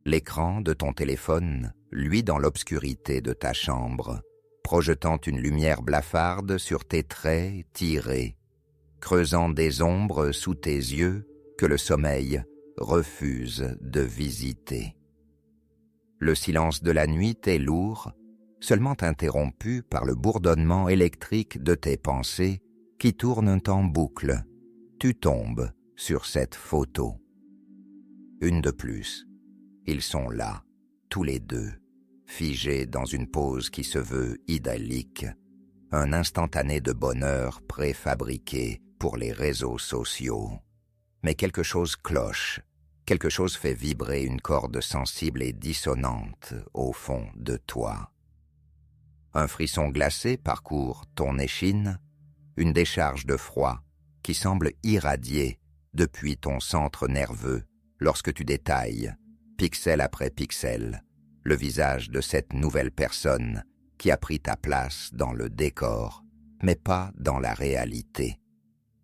L'écran de ton téléphone luit dans l'obscurité de ta chambre, projetant une lumière blafarde sur tes traits tirés, creusant des ombres sous tes yeux que le sommeil refuse de visiter. Le silence de la nuit est lourd, seulement interrompu par le bourdonnement électrique de tes pensées qui tournent en boucle. Tu tombes sur cette photo. Une de plus. Ils sont là, tous les deux, figés dans une pose qui se veut idyllique, un instantané de bonheur préfabriqué pour les réseaux sociaux. Mais quelque chose cloche, quelque chose fait vibrer une corde sensible et dissonante au fond de toi. Un frisson glacé parcourt ton échine, une décharge de froid qui semble irradier depuis ton centre nerveux lorsque tu détailles, pixel après pixel, le visage de cette nouvelle personne qui a pris ta place dans le décor, mais pas dans la réalité.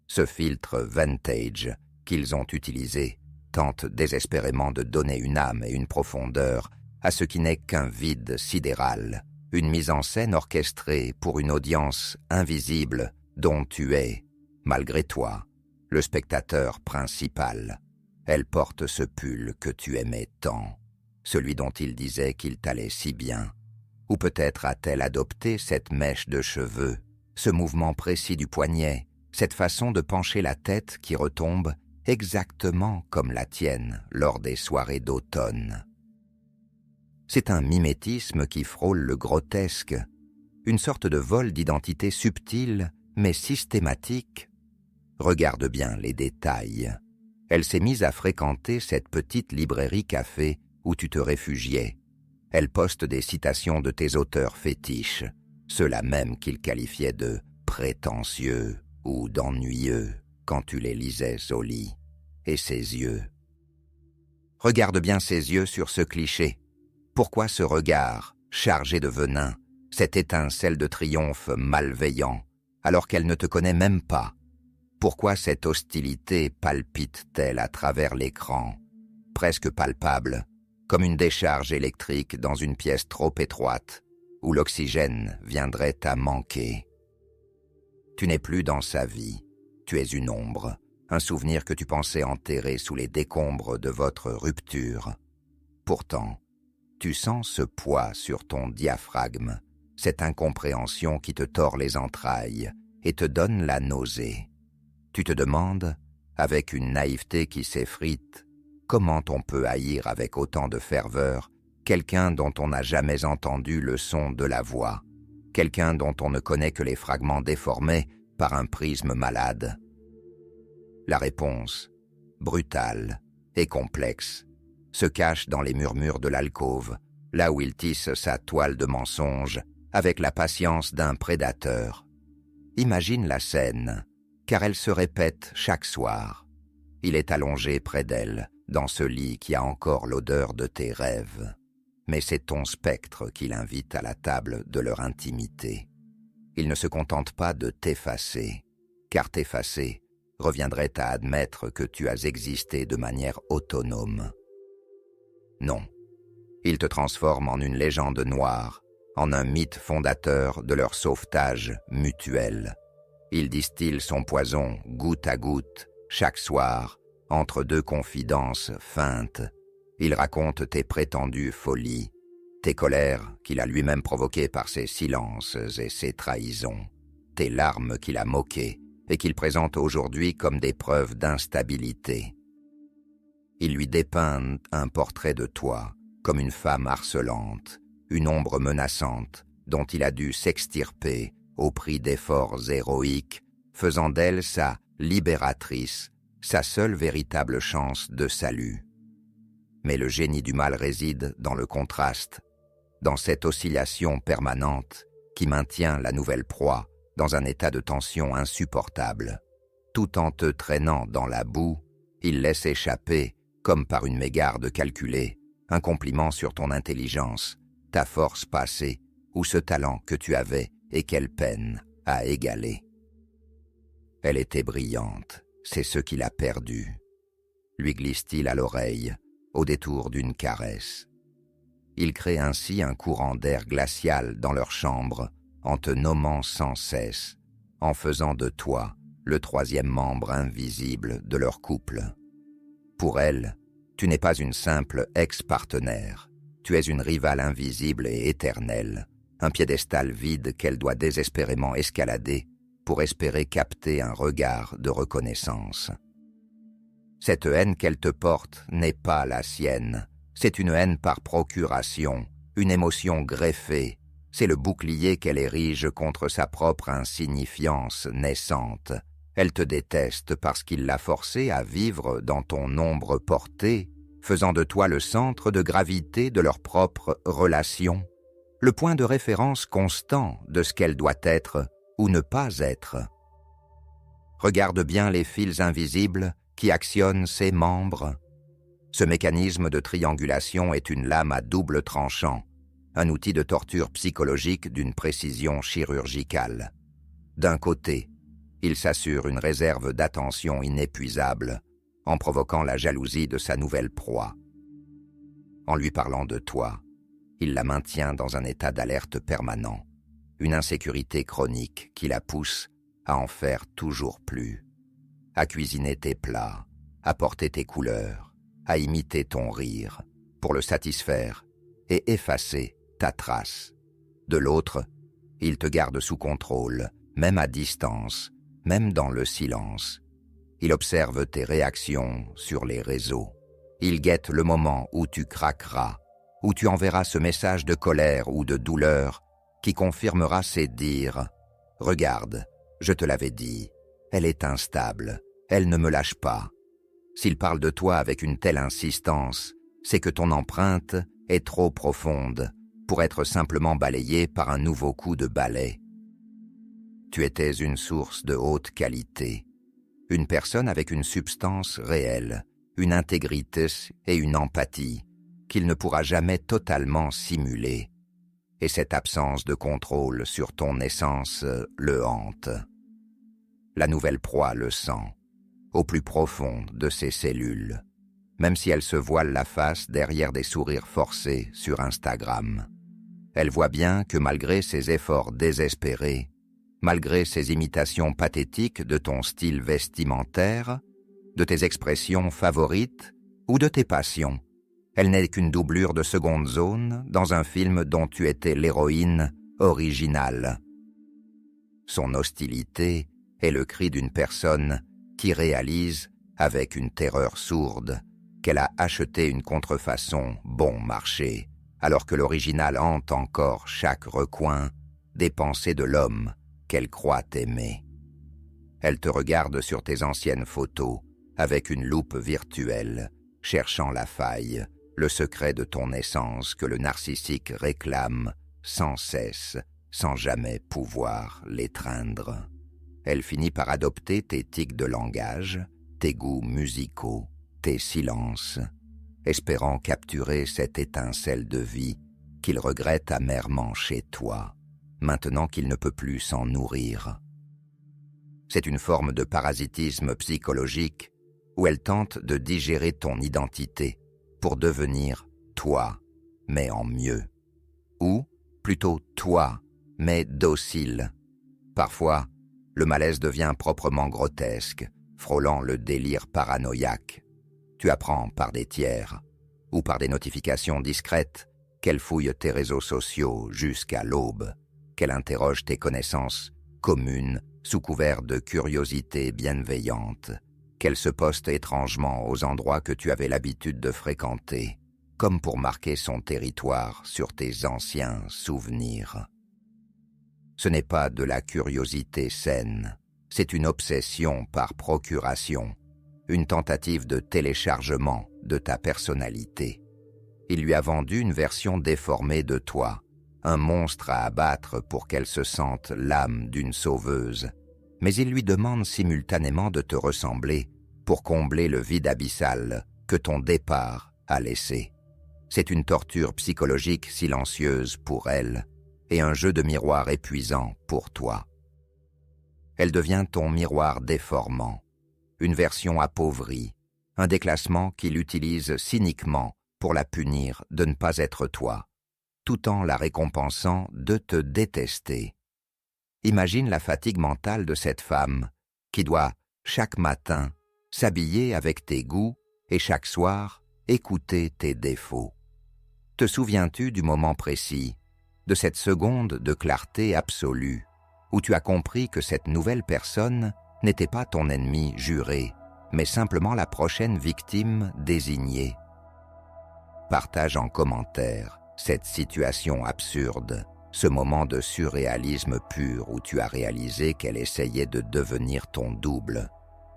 Ce filtre vintage qu'ils ont utilisé tente désespérément de donner une âme et une profondeur à ce qui n'est qu'un vide sidéral, une mise en scène orchestrée pour une audience invisible dont tu es, malgré toi, le spectateur principal. Elle porte ce pull que tu aimais tant, celui dont il disait qu'il t'allait si bien. Ou peut-être a-t-elle adopté cette mèche de cheveux, ce mouvement précis du poignet, cette façon de pencher la tête qui retombe exactement comme la tienne lors des soirées d'automne. C'est un mimétisme qui frôle le grotesque, une sorte de vol d'identité subtil mais systématique. Regarde bien les détails. Elle s'est mise à fréquenter cette petite librairie café où tu te réfugiais. Elle poste des citations de tes auteurs fétiches, ceux-là même qu'il qualifiait de prétentieux ou d'ennuyeux quand tu les lisais au lit. Et ses yeux. Regarde bien ses yeux sur ce cliché. Pourquoi ce regard, chargé de venin, cette étincelle de triomphe malveillant, alors qu'elle ne te connaît même pas? Pourquoi cette hostilité palpite-t-elle à travers l'écran, presque palpable, comme une décharge électrique dans une pièce trop étroite, où l'oxygène viendrait à manquer? Tu n'es plus dans sa vie, tu es une ombre, un souvenir que tu pensais enterrer sous les décombres de votre rupture. Pourtant, tu sens ce poids sur ton diaphragme, cette incompréhension qui te tord les entrailles et te donne la nausée. Tu te demandes, avec une naïveté qui s'effrite, comment on peut haïr avec autant de ferveur quelqu'un dont on n'a jamais entendu le son de la voix, quelqu'un dont on ne connaît que les fragments déformés par un prisme malade. La réponse, brutale et complexe, se cache dans les murmures de l'alcôve, là où il tisse sa toile de mensonges avec la patience d'un prédateur. Imagine la scène, car elle se répète chaque soir. Il est allongé près d'elle, dans ce lit qui a encore l'odeur de tes rêves. Mais c'est ton spectre qui l'invite à la table de leur intimité. Il ne se contente pas de t'effacer, car t'effacer reviendrait à admettre que tu as existé de manière autonome. Non, il te transforme en une légende noire, en un mythe fondateur de leur sauvetage mutuel. Il distille son poison goutte à goutte, chaque soir, entre deux confidences feintes. Il raconte tes prétendues folies, tes colères qu'il a lui-même provoquées par ses silences et ses trahisons, tes larmes qu'il a moquées et qu'il présente aujourd'hui comme des preuves d'instabilité. Il lui dépeint un portrait de toi, comme une femme harcelante, une ombre menaçante dont il a dû s'extirper au prix d'efforts héroïques, faisant d'elle sa libératrice, sa seule véritable chance de salut. Mais le génie du mal réside dans le contraste, dans cette oscillation permanente qui maintient la nouvelle proie dans un état de tension insupportable. Tout en te traînant dans la boue, il laisse échapper, comme par une mégarde calculée, un compliment sur ton intelligence, ta force passée ou ce talent que tu avais et qu'elle peine à égaler. Elle était brillante, c'est ce qu'il a perdu. Lui glisse-t-il à l'oreille, au détour d'une caresse. Ils créent ainsi un courant d'air glacial dans leur chambre, en te nommant sans cesse, en faisant de toi le troisième membre invisible de leur couple. Pour elle, tu n'es pas une simple ex-partenaire, tu es une rivale invisible et éternelle, un piédestal vide qu'elle doit désespérément escalader pour espérer capter un regard de reconnaissance. Cette haine qu'elle te porte n'est pas la sienne, c'est une haine par procuration, une émotion greffée, c'est le bouclier qu'elle érige contre sa propre insignifiance naissante. Elle te déteste parce qu'il l'a forcée à vivre dans ton ombre portée, faisant de toi le centre de gravité de leur propre relation, le point de référence constant de ce qu'elle doit être ou ne pas être. Regarde bien les fils invisibles qui actionnent ses membres. Ce mécanisme de triangulation est une lame à double tranchant, un outil de torture psychologique d'une précision chirurgicale. D'un côté, il s'assure une réserve d'attention inépuisable, en provoquant la jalousie de sa nouvelle proie. En lui parlant de toi, il la maintient dans un état d'alerte permanent, une insécurité chronique qui la pousse à en faire toujours plus, à cuisiner tes plats, à porter tes couleurs, à imiter ton rire, pour le satisfaire et effacer ta trace. De l'autre, il te garde sous contrôle, même à distance, même dans le silence. Il observe tes réactions sur les réseaux. Il guette le moment où tu craqueras, où tu enverras ce message de colère ou de douleur qui confirmera ses dires. « Regarde, je te l'avais dit, elle est instable, elle ne me lâche pas. » S'il parle de toi avec une telle insistance, c'est que ton empreinte est trop profonde pour être simplement balayée par un nouveau coup de balai. Tu étais une source de haute qualité, une personne avec une substance réelle, une intégrité et une empathie qu'il ne pourra jamais totalement simuler. Et cette absence de contrôle sur ton essence le hante. La nouvelle proie le sent, au plus profond de ses cellules, même si elle se voile la face derrière des sourires forcés sur Instagram. Elle voit bien que malgré ses efforts désespérés, malgré ses imitations pathétiques de ton style vestimentaire, de tes expressions favorites ou de tes passions, elle n'est qu'une doublure de seconde zone dans un film dont tu étais l'héroïne originale. Son hostilité est le cri d'une personne qui réalise, avec une terreur sourde, qu'elle a acheté une contrefaçon bon marché, alors que l'original hante encore chaque recoin des pensées de l'homme qu'elle croit aimer. Elle te regarde sur tes anciennes photos avec une loupe virtuelle, cherchant la faille, le secret de ton essence que le narcissique réclame sans cesse, sans jamais pouvoir l'étreindre. Elle finit par adopter tes tics de langage, tes goûts musicaux, tes silences, espérant capturer cette étincelle de vie qu'il regrette amèrement chez toi, maintenant qu'il ne peut plus s'en nourrir. C'est une forme de parasitisme psychologique où elle tente de digérer ton identité pour devenir toi, mais en mieux. Ou, plutôt toi, mais docile. Parfois, le malaise devient proprement grotesque, frôlant le délire paranoïaque. Tu apprends par des tiers, ou par des notifications discrètes, qu'elle fouille tes réseaux sociaux jusqu'à l'aube, qu'elle interroge tes connaissances communes sous couvert de curiosité bienveillante, qu'elle se poste étrangement aux endroits que tu avais l'habitude de fréquenter, comme pour marquer son territoire sur tes anciens souvenirs. Ce n'est pas de la curiosité saine, c'est une obsession par procuration, une tentative de téléchargement de ta personnalité. Il lui a vendu une version déformée de toi, un monstre à abattre pour qu'elle se sente l'âme d'une sauveuse, mais il lui demande simultanément de te ressembler pour combler le vide abyssal que ton départ a laissé. C'est une torture psychologique silencieuse pour elle et un jeu de miroir épuisant pour toi. Elle devient ton miroir déformant, une version appauvrie, un déclassement qu'il utilise cyniquement pour la punir de ne pas être toi, tout en la récompensant de te détester. Imagine la fatigue mentale de cette femme qui doit, chaque matin, s'habiller avec tes goûts et chaque soir, écouter tes défauts. Te souviens-tu du moment précis, de cette seconde de clarté absolue, où tu as compris que cette nouvelle personne n'était pas ton ennemi juré, mais simplement la prochaine victime désignée? Partage en commentaire cette situation absurde, ce moment de surréalisme pur où tu as réalisé qu'elle essayait de devenir ton double.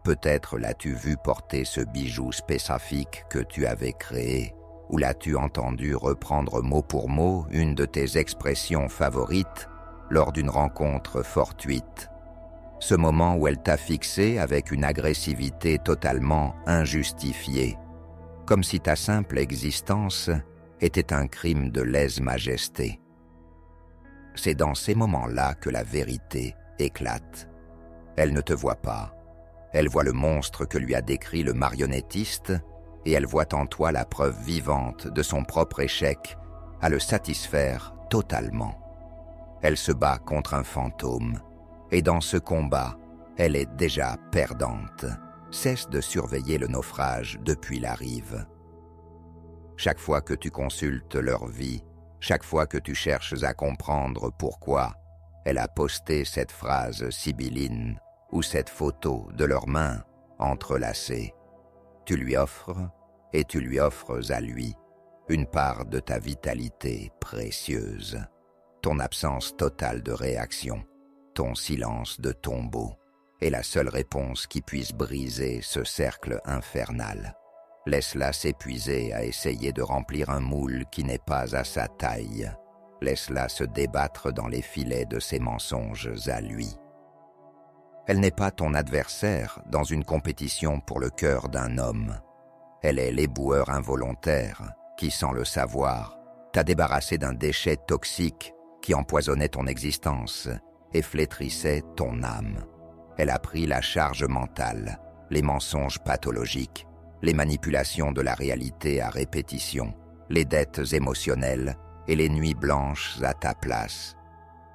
Peut-être l'as-tu vu porter ce bijou spécifique que tu avais créé, ou l'as-tu entendu reprendre mot pour mot une de tes expressions favorites lors d'une rencontre fortuite. Ce moment où elle t'a fixé avec une agressivité totalement injustifiée, comme si ta simple existence était un crime de lèse-majesté. C'est dans ces moments-là que la vérité éclate. Elle ne te voit pas. Elle voit le monstre que lui a décrit le marionnettiste et elle voit en toi la preuve vivante de son propre échec à le satisfaire totalement. Elle se bat contre un fantôme et dans ce combat, elle est déjà perdante. Cesse de surveiller le naufrage depuis la rive. Chaque fois que tu consultes leur vie, chaque fois que tu cherches à comprendre pourquoi elle a posté cette phrase sibylline ou cette photo de leurs mains entrelacées, tu lui offres et tu lui offres à lui une part de ta vitalité précieuse, ton absence totale de réaction, ton silence de tombeau est la seule réponse qui puisse briser ce cercle infernal. Laisse-la s'épuiser à essayer de remplir un moule qui n'est pas à sa taille. Laisse-la se débattre dans les filets de ses mensonges à lui. Elle n'est pas ton adversaire dans une compétition pour le cœur d'un homme. Elle est l'éboueur involontaire qui, sans le savoir, t'a débarrassé d'un déchet toxique qui empoisonnait ton existence et flétrissait ton âme. Elle a pris la charge mentale, les mensonges pathologiques, les manipulations de la réalité à répétition, les dettes émotionnelles et les nuits blanches à ta place.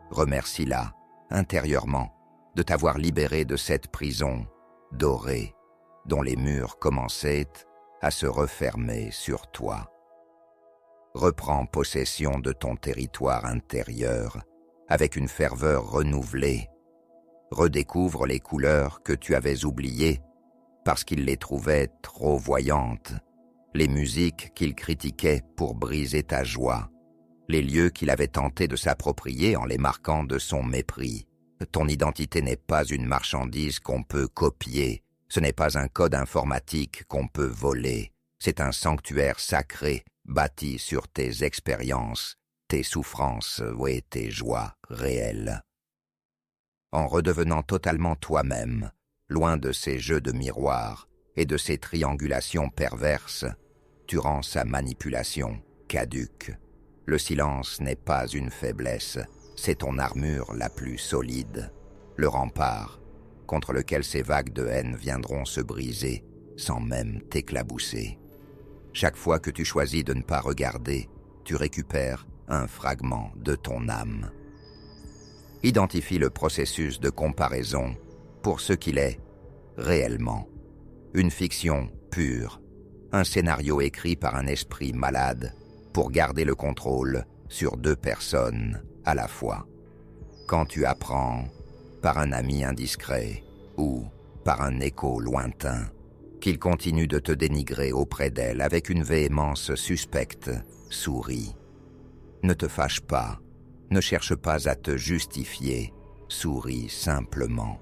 Remercie-la, intérieurement, de t'avoir libéré de cette prison dorée, dont les murs commençaient à se refermer sur toi. Reprends possession de ton territoire intérieur avec une ferveur renouvelée. Redécouvre les couleurs que tu avais oubliées parce qu'il les trouvait trop voyantes, les musiques qu'il critiquait pour briser ta joie, les lieux qu'il avait tenté de s'approprier en les marquant de son mépris. Ton identité n'est pas une marchandise qu'on peut copier, ce n'est pas un code informatique qu'on peut voler, c'est un sanctuaire sacré bâti sur tes expériences, tes souffrances et tes joies réelles. En redevenant totalement toi-même, loin de ces jeux de miroirs et de ces triangulations perverses, tu rends sa manipulation caduque. Le silence n'est pas une faiblesse, c'est ton armure la plus solide, le rempart contre lequel ces vagues de haine viendront se briser sans même t'éclabousser. Chaque fois que tu choisis de ne pas regarder, tu récupères un fragment de ton âme. Identifie le processus de comparaison pour ce qu'il est réellement. Une fiction pure, un scénario écrit par un esprit malade pour garder le contrôle sur deux personnes à la fois. Quand tu apprends, par un ami indiscret ou par un écho lointain, qu'il continue de te dénigrer auprès d'elle avec une véhémence suspecte, souris. Ne te fâche pas, ne cherche pas à te justifier, souris simplement.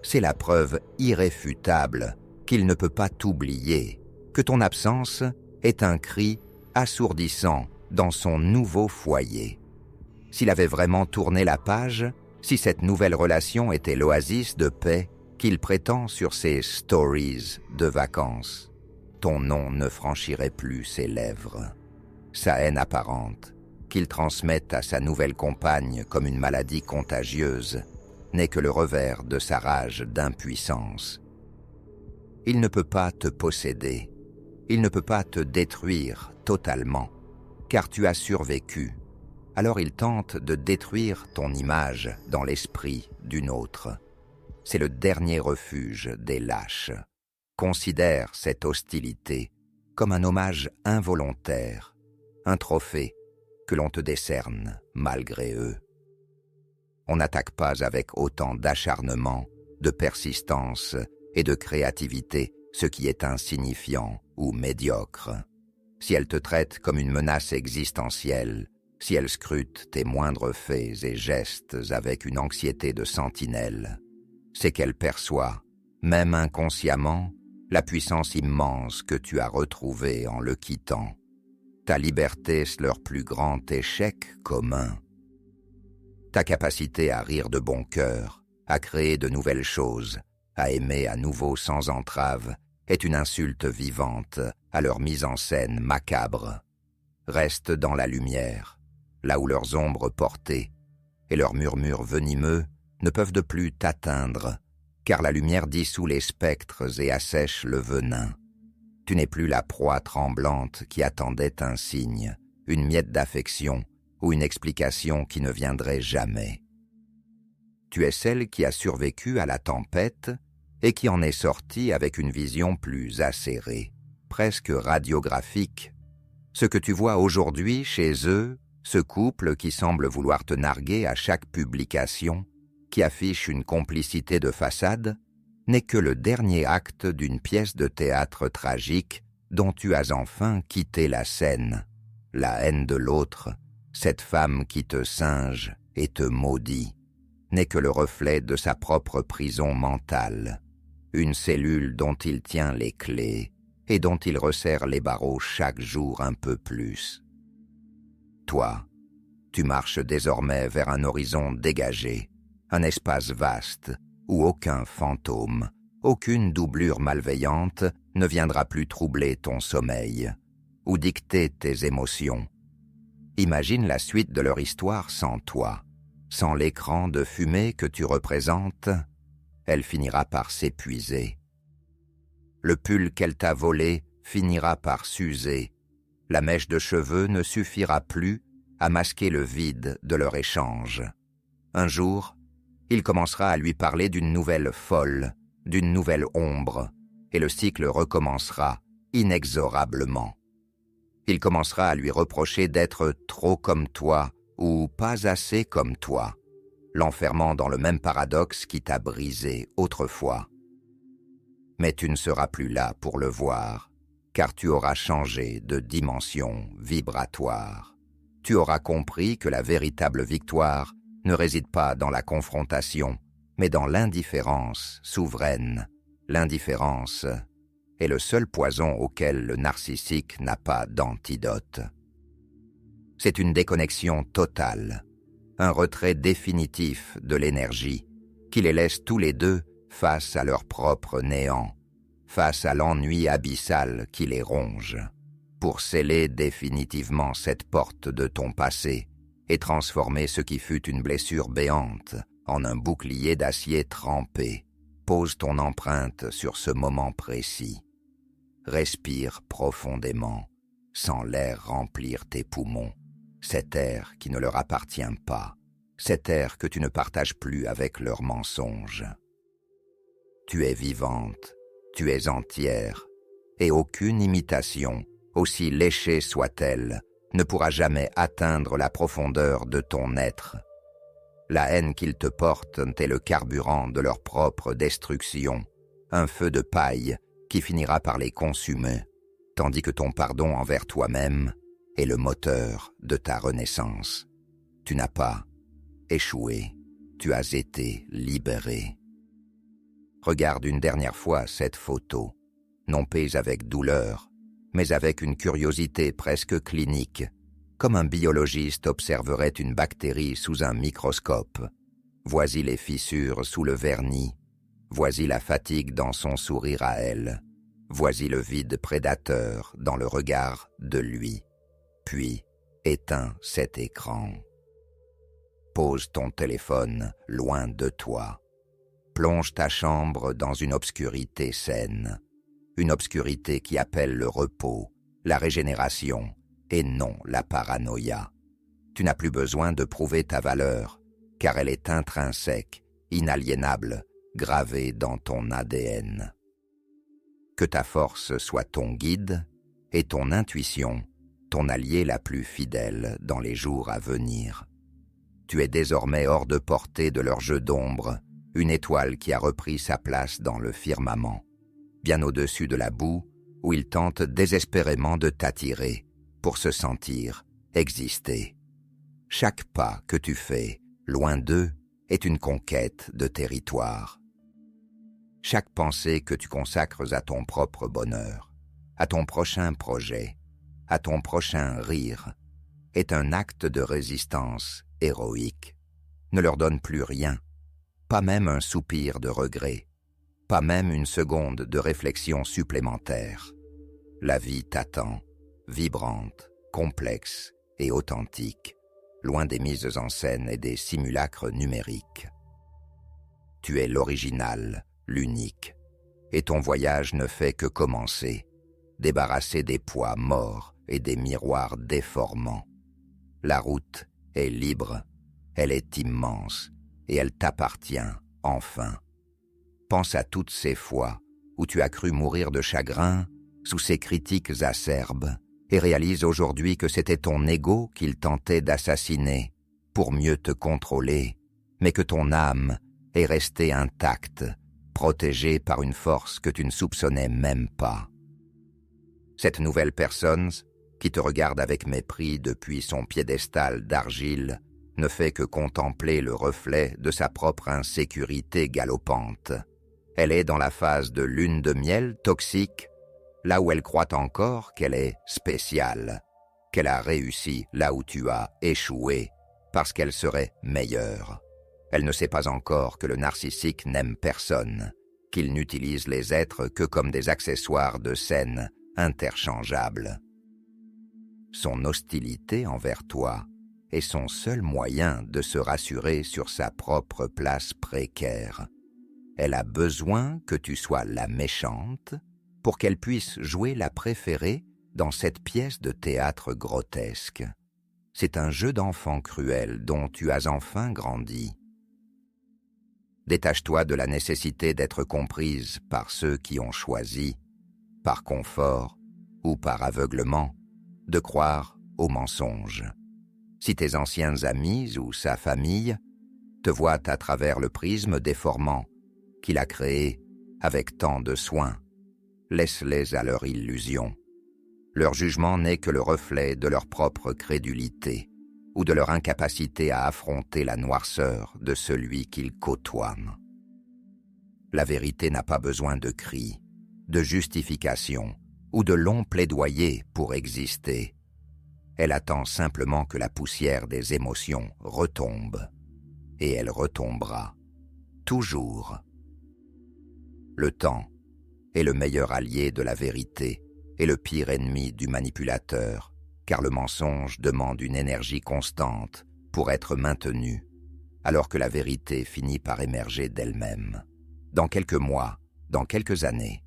C'est la preuve irréfutable qu'il ne peut pas t'oublier, que ton absence est un cri assourdissant dans son nouveau foyer. S'il avait vraiment tourné la page, si cette nouvelle relation était l'oasis de paix qu'il prétend sur ses stories de vacances, ton nom ne franchirait plus ses lèvres. Sa haine apparente, qu'il transmette à sa nouvelle compagne comme une maladie contagieuse, n'est que le revers de sa rage d'impuissance. Il ne peut pas te posséder. Il ne peut pas te détruire totalement, car tu as survécu. Alors il tente de détruire ton image dans l'esprit d'une autre. C'est le dernier refuge des lâches. Considère cette hostilité comme un hommage involontaire, un trophée que l'on te décerne malgré eux. On n'attaque pas avec autant d'acharnement, de persistance et de créativité ce qui est insignifiant ou médiocre. Si elle te traite comme une menace existentielle, si elle scrute tes moindres faits et gestes avec une anxiété de sentinelle, c'est qu'elle perçoit, même inconsciemment, la puissance immense que tu as retrouvée en le quittant. Ta liberté est leur plus grand échec commun. Ta capacité à rire de bon cœur, à créer de nouvelles choses, à aimer à nouveau sans entrave, est une insulte vivante à leur mise en scène macabre. Reste dans la lumière, là où leurs ombres portées et leurs murmures venimeux ne peuvent de plus t'atteindre, car la lumière dissout les spectres et assèche le venin. Tu n'es plus la proie tremblante qui attendait un signe, une miette d'affection ou une explication qui ne viendrait jamais. Tu es celle qui a survécu à la tempête et qui en est sortie avec une vision plus acérée, presque radiographique. Ce que tu vois aujourd'hui chez eux, ce couple qui semble vouloir te narguer à chaque publication, qui affiche une complicité de façade, n'est que le dernier acte d'une pièce de théâtre tragique dont tu as enfin quitté la scène. La haine de l'autre, cette femme qui te singe et te maudit, n'est que le reflet de sa propre prison mentale, une cellule dont il tient les clés et dont il resserre les barreaux chaque jour un peu plus. Toi, tu marches désormais vers un horizon dégagé, un espace vaste où aucun fantôme, aucune doublure malveillante ne viendra plus troubler ton sommeil ou dicter tes émotions. Imagine la suite de leur histoire sans toi, sans l'écran de fumée que tu représentes. Elle finira par s'épuiser. Le pull qu'elle t'a volé finira par s'user. La mèche de cheveux ne suffira plus à masquer le vide de leur échange. Un jour, il commencera à lui parler d'une nouvelle folle, d'une nouvelle ombre, et le cycle recommencera inexorablement. Il commencera à lui reprocher d'être trop comme toi ou pas assez comme toi, l'enfermant dans le même paradoxe qui t'a brisé autrefois. Mais tu ne seras plus là pour le voir, car tu auras changé de dimension vibratoire. Tu auras compris que la véritable victoire ne réside pas dans la confrontation, mais dans l'indifférence souveraine. L'indifférence est le seul poison auquel le narcissique n'a pas d'antidote. C'est une déconnexion totale, un retrait définitif de l'énergie qui les laisse tous les deux face à leur propre néant, face à l'ennui abyssal qui les ronge, pour sceller définitivement cette porte de ton passé et transformer ce qui fut une blessure béante en un bouclier d'acier trempé. Pose ton empreinte sur ce moment précis. Respire profondément, sans l'air remplir tes poumons, cet air qui ne leur appartient pas, cet air que tu ne partages plus avec leurs mensonges. Tu es vivante, tu es entière, et aucune imitation, aussi léchée soit-elle, ne pourra jamais atteindre la profondeur de ton être. La haine qu'ils te portent est le carburant de leur propre destruction, un feu de paille qui finira par les consumer, tandis que ton pardon envers toi-même est le moteur de ta renaissance. Tu n'as pas échoué, tu as été libéré. Regarde une dernière fois cette photo, non pas avec douleur, mais avec une curiosité presque clinique, comme un biologiste observerait une bactérie sous un microscope. Voici les fissures sous le vernis, voici la fatigue dans son sourire à elle, voici le vide prédateur dans le regard de lui. Puis, éteins cet écran. Pose ton téléphone loin de toi. Plonge ta chambre dans une obscurité saine. une obscurité qui appelle le repos, la régénération, et non la paranoïa. Tu n'as plus besoin de prouver ta valeur, car elle est intrinsèque, inaliénable, gravée dans ton ADN. Que ta force soit ton guide et ton intuition, ton allié la plus fidèle dans les jours à venir. Tu es désormais hors de portée de leur jeu d'ombre, une étoile qui a repris sa place dans le firmament, bien au-dessus de la boue où ils tentent désespérément de t'attirer pour se sentir exister. Chaque pas que tu fais, loin d'eux, est une conquête de territoire. Chaque pensée que tu consacres à ton propre bonheur, à ton prochain projet, à ton prochain rire, est un acte de résistance héroïque. Ne leur donne plus rien, pas même un soupir de regret, pas même une seconde de réflexion supplémentaire. La vie t'attend, vibrante, complexe et authentique, loin des mises en scène et des simulacres numériques. Tu es l'original, l'unique, et ton voyage ne fait que commencer, débarrassé des poids morts et des miroirs déformants. La route est libre, elle est immense, et elle t'appartient, enfin. Pense à toutes ces fois où tu as cru mourir de chagrin sous ces critiques acerbes, et réalise aujourd'hui que c'était ton ego qu'il tentait d'assassiner pour mieux te contrôler, mais que ton âme est restée intacte, protégée par une force que tu ne soupçonnais même pas. Cette nouvelle personne, qui te regarde avec mépris depuis son piédestal d'argile, ne fait que contempler le reflet de sa propre insécurité galopante. Elle est dans la phase de lune de miel toxique, là où elle croit encore qu'elle est spéciale, qu'elle a réussi là où tu as échoué, parce qu'elle serait meilleure. Elle ne sait pas encore que le narcissique n'aime personne, qu'il n'utilise les êtres que comme des accessoires de scène interchangeables. Son hostilité envers toi est son seul moyen de se rassurer sur sa propre place précaire. Elle a besoin que tu sois la méchante pour qu'elle puisse jouer la préférée dans cette pièce de théâtre grotesque. C'est un jeu d'enfant cruel dont tu as enfin grandi. Détache-toi de la nécessité d'être comprise par ceux qui ont choisi, par confort ou par aveuglement, de croire aux mensonges. Si tes anciens amis ou sa famille te voient à travers le prisme déformant qu'il a créé avec tant de soin, laisse-les à leur illusion. Leur jugement n'est que le reflet de leur propre crédulité ou de leur incapacité à affronter la noirceur de celui qu'ils côtoient. La vérité n'a pas besoin de cris, de justifications ou de longs plaidoyers pour exister. Elle attend simplement que la poussière des émotions retombe, et elle retombera, toujours. Le temps est le meilleur allié de la vérité et le pire ennemi du manipulateur, car le mensonge demande une énergie constante pour être maintenu, alors que la vérité finit par émerger d'elle-même. Dans quelques mois, dans quelques années,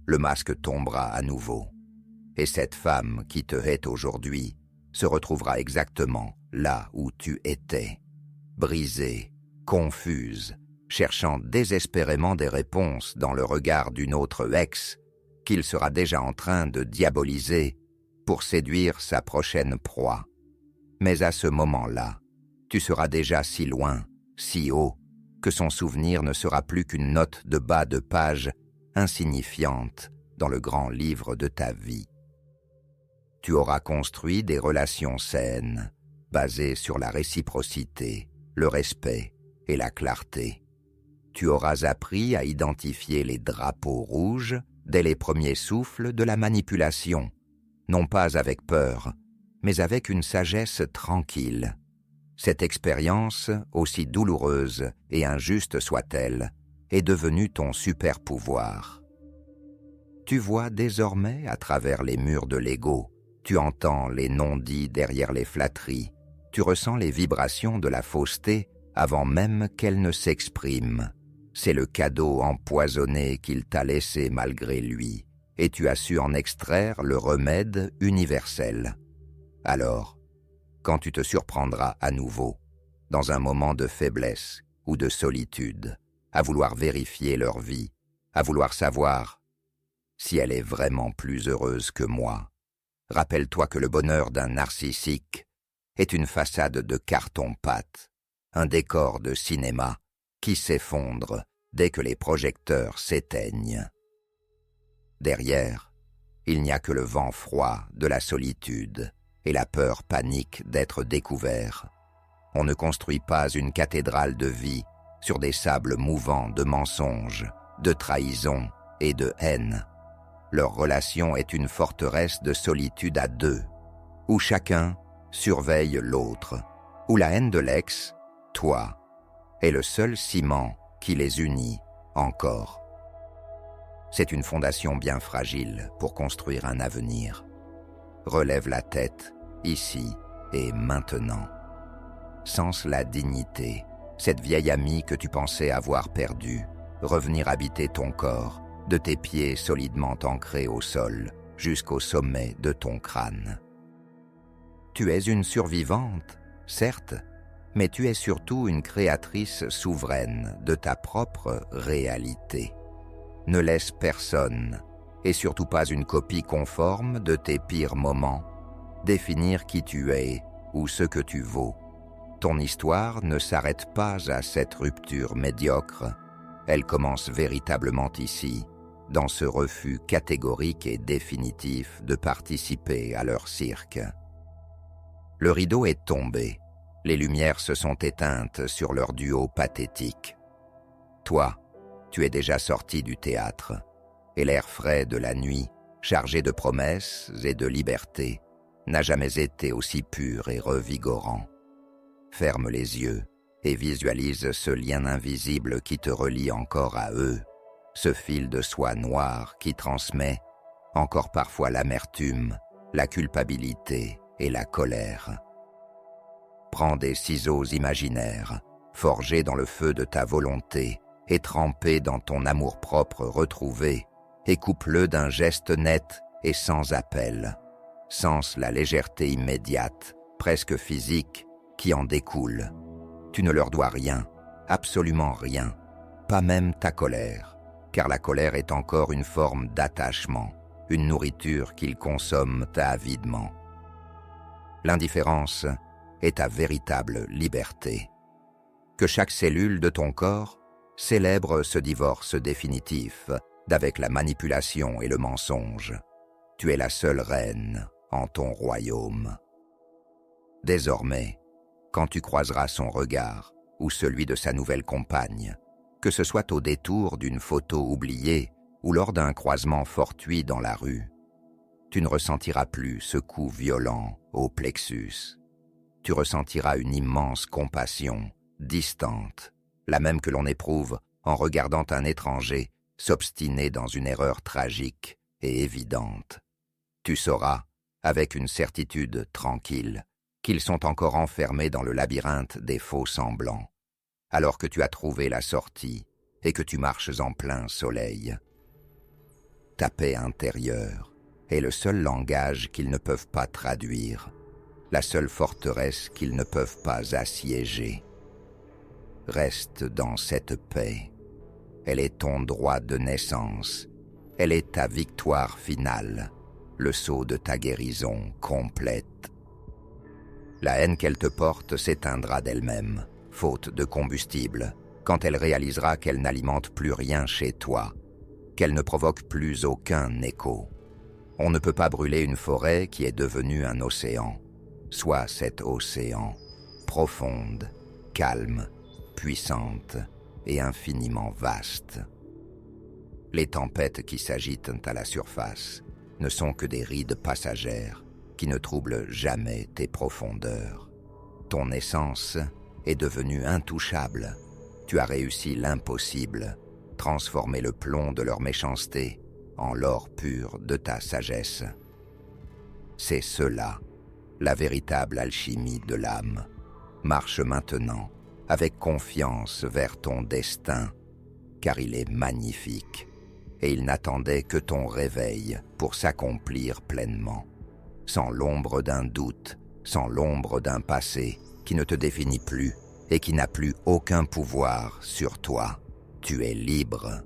le masque tombera à nouveau, et cette femme qui te hait aujourd'hui se retrouvera exactement là où tu étais, brisée, confuse, cherchant désespérément des réponses dans le regard d'une autre ex qu'il sera déjà en train de diaboliser pour séduire sa prochaine proie. Mais à ce moment-là, tu seras déjà si loin, si haut, que son souvenir ne sera plus qu'une note de bas de page insignifiante dans le grand livre de ta vie. Tu auras construit des relations saines, basées sur la réciprocité, le respect et la clarté. Tu auras appris à identifier les drapeaux rouges dès les premiers souffles de la manipulation, non pas avec peur, mais avec une sagesse tranquille. Cette expérience, aussi douloureuse et injuste soit-elle, est devenue ton super pouvoir. Tu vois désormais à travers les murs de l'ego, tu entends les non-dits derrière les flatteries, tu ressens les vibrations de la fausseté avant même qu'elle ne s'exprime. C'est le cadeau empoisonné qu'il t'a laissé malgré lui, et tu as su en extraire le remède universel. Alors, quand tu te surprendras à nouveau, dans un moment de faiblesse ou de solitude, à vouloir vérifier leur vie, à vouloir savoir si elle est vraiment plus heureuse que moi, rappelle-toi que le bonheur d'un narcissique est une façade de carton-pâte, un décor de cinéma qui s'effondre dès que les projecteurs s'éteignent. Derrière, il n'y a que le vent froid de la solitude et la peur panique d'être découvert. On ne construit pas une cathédrale de vie sur des sables mouvants de mensonges, de trahison et de haine. Leur relation est une forteresse de solitude à deux, où chacun surveille l'autre, où la haine de l'ex, toi, est le seul ciment qui les unit encore. C'est une fondation bien fragile pour construire un avenir. Relève la tête, ici et maintenant. Sens la dignité, cette vieille amie que tu pensais avoir perdue, revenir habiter ton corps, de tes pieds solidement ancrés au sol jusqu'au sommet de ton crâne. Tu es une survivante, certes, mais tu es surtout une créatrice souveraine de ta propre réalité. Ne laisse personne, et surtout pas une copie conforme de tes pires moments, définir qui tu es ou ce que tu vaux. Ton histoire ne s'arrête pas à cette rupture médiocre. Elle commence véritablement ici, dans ce refus catégorique et définitif de participer à leur cirque. Le rideau est tombé. Les lumières se sont éteintes sur leur duo pathétique. Toi, tu es déjà sorti du théâtre, et l'air frais de la nuit, chargé de promesses et de liberté, n'a jamais été aussi pur et revigorant. Ferme les yeux et visualise ce lien invisible qui te relie encore à eux, ce fil de soie noire qui transmet encore parfois l'amertume, la culpabilité et la colère. Prends des ciseaux imaginaires, forgés dans le feu de ta volonté et trempés dans ton amour-propre retrouvé, et coupe-le d'un geste net et sans appel. Sens la légèreté immédiate, presque physique, qui en découle. Tu ne leur dois rien, absolument rien, pas même ta colère, car la colère est encore une forme d'attachement, une nourriture qu'ils consomment avidement. L'indifférence est ta véritable liberté. Que chaque cellule de ton corps célèbre ce divorce définitif d'avec la manipulation et le mensonge. Tu es la seule reine en ton royaume. Désormais, quand tu croiseras son regard ou celui de sa nouvelle compagne, que ce soit au détour d'une photo oubliée ou lors d'un croisement fortuit dans la rue, tu ne ressentiras plus ce coup violent au plexus. Tu ressentiras une immense compassion, distante, la même que l'on éprouve en regardant un étranger s'obstiner dans une erreur tragique et évidente. Tu sauras, avec une certitude tranquille, qu'ils sont encore enfermés dans le labyrinthe des faux semblants, alors que tu as trouvé la sortie et que tu marches en plein soleil. Ta paix intérieure est le seul langage qu'ils ne peuvent pas traduire, la seule forteresse qu'ils ne peuvent pas assiéger. Reste dans cette paix. Elle est ton droit de naissance. Elle est ta victoire finale, le sceau de ta guérison complète. La haine qu'elle te porte s'éteindra d'elle-même, faute de combustible, quand elle réalisera qu'elle n'alimente plus rien chez toi, qu'elle ne provoque plus aucun écho. On ne peut pas brûler une forêt qui est devenue un océan. Sois cet océan, profonde, calme, puissante et infiniment vaste. Les tempêtes qui s'agitent à la surface ne sont que des rides passagères qui ne troublent jamais tes profondeurs. Ton essence est devenue intouchable. Tu as réussi l'impossible, transformer le plomb de leur méchanceté en l'or pur de ta sagesse. C'est cela, la véritable alchimie de l'âme. Marche maintenant avec confiance vers ton destin, car il est magnifique, et il n'attendait que ton réveil pour s'accomplir pleinement, sans l'ombre d'un doute, sans l'ombre d'un passé qui ne te définit plus et qui n'a plus aucun pouvoir sur toi. Tu es libre.